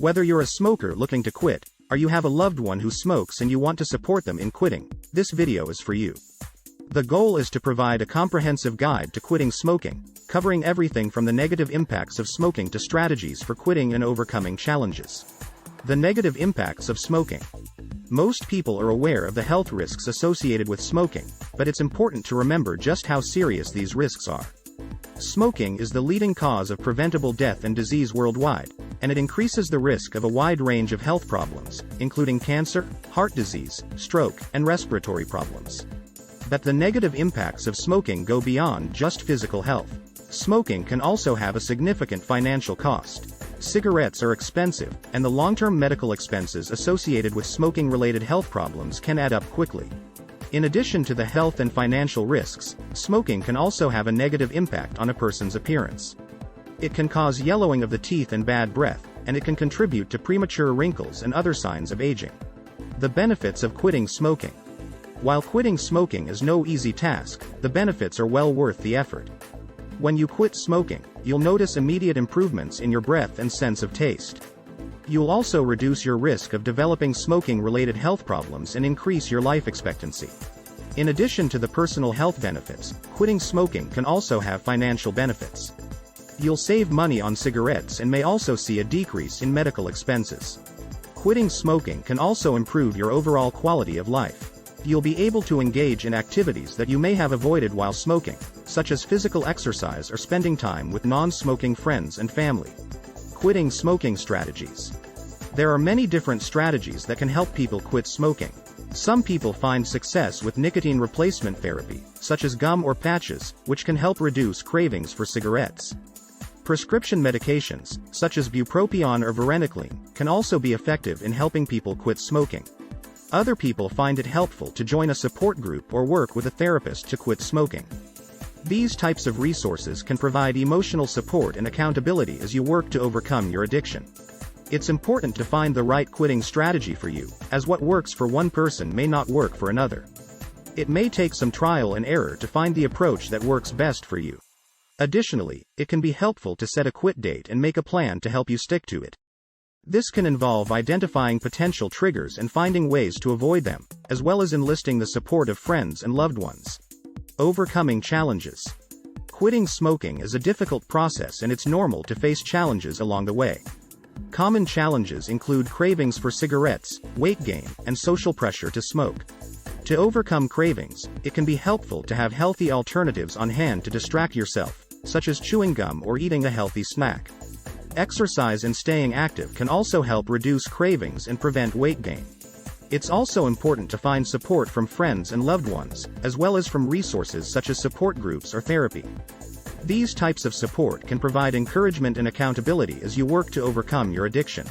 Whether you're a smoker looking to quit, or you have a loved one who smokes and you want to support them in quitting, this video is for you. The goal is to provide a comprehensive guide to quitting smoking, covering everything from the negative impacts of smoking to strategies for quitting and overcoming challenges. The negative impacts of smoking. Most people are aware of the health risks associated with smoking, but it's important to remember just how serious these risks are. Smoking is the leading cause of preventable death and disease worldwide, and it increases the risk of a wide range of health problems, including cancer, heart disease, stroke, and respiratory problems. But the negative impacts of smoking go beyond just physical health. Smoking can also have a significant financial cost. Cigarettes are expensive, and the long-term medical expenses associated with smoking-related health problems can add up quickly. In addition to the health and financial risks, smoking can also have a negative impact on a person's appearance. It can cause yellowing of the teeth and bad breath, and it can contribute to premature wrinkles and other signs of aging. The benefits of quitting smoking. While quitting smoking is no easy task, the benefits are well worth the effort. When you quit smoking, you'll notice immediate improvements in your breath and sense of taste. You'll also reduce your risk of developing smoking-related health problems and increase your life expectancy. In addition to the personal health benefits, quitting smoking can also have financial benefits. You'll save money on cigarettes and may also see a decrease in medical expenses. Quitting smoking can also improve your overall quality of life. You'll be able to engage in activities that you may have avoided while smoking, such as physical exercise or spending time with non-smoking friends and family. Quitting smoking strategies. There are many different strategies that can help people quit smoking. Some people find success with nicotine replacement therapy, such as gum or patches, which can help reduce cravings for cigarettes. Prescription medications, such as bupropion or varenicline, can also be effective in helping people quit smoking. Other people find it helpful to join a support group or work with a therapist to quit smoking. These types of resources can provide emotional support and accountability as you work to overcome your addiction. It's important to find the right quitting strategy for you, as what works for one person may not work for another. It may take some trial and error to find the approach that works best for you. Additionally, it can be helpful to set a quit date and make a plan to help you stick to it. This can involve identifying potential triggers and finding ways to avoid them, as well as enlisting the support of friends and loved ones. Overcoming challenges. Quitting smoking is a difficult process and it's normal to face challenges along the way. Common challenges include cravings for cigarettes, weight gain, and social pressure to smoke. To overcome cravings, it can be helpful to have healthy alternatives on hand to distract yourself, such as chewing gum or eating a healthy snack. Exercise and staying active can also help reduce cravings and prevent weight gain. It's also important to find support from friends and loved ones, as well as from resources such as support groups or therapy. These types of support can provide encouragement and accountability as you work to overcome your addiction.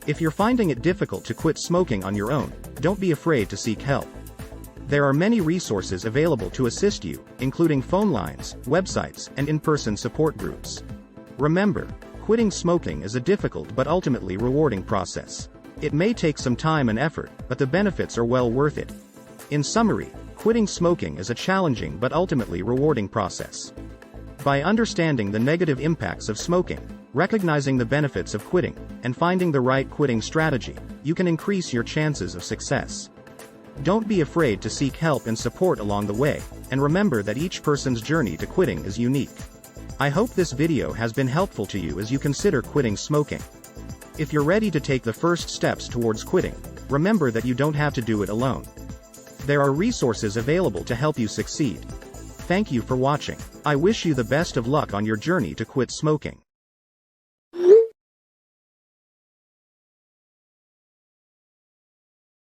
If you're finding it difficult to quit smoking on your own, don't be afraid to seek help. There are many resources available to assist you, including phone lines, websites, and in-person support groups. Remember, quitting smoking is a difficult but ultimately rewarding process. It may take some time and effort, but the benefits are well worth it. In summary, quitting smoking is a challenging but ultimately rewarding process. By understanding the negative impacts of smoking, recognizing the benefits of quitting, and finding the right quitting strategy, you can increase your chances of success. Don't be afraid to seek help and support along the way, and remember that each person's journey to quitting is unique. I hope this video has been helpful to you as you consider quitting smoking. If you're ready to take the first steps towards quitting, remember that you don't have to do it alone. There are resources available to help you succeed. Thank you for watching. I wish you the best of luck on your journey to quit smoking.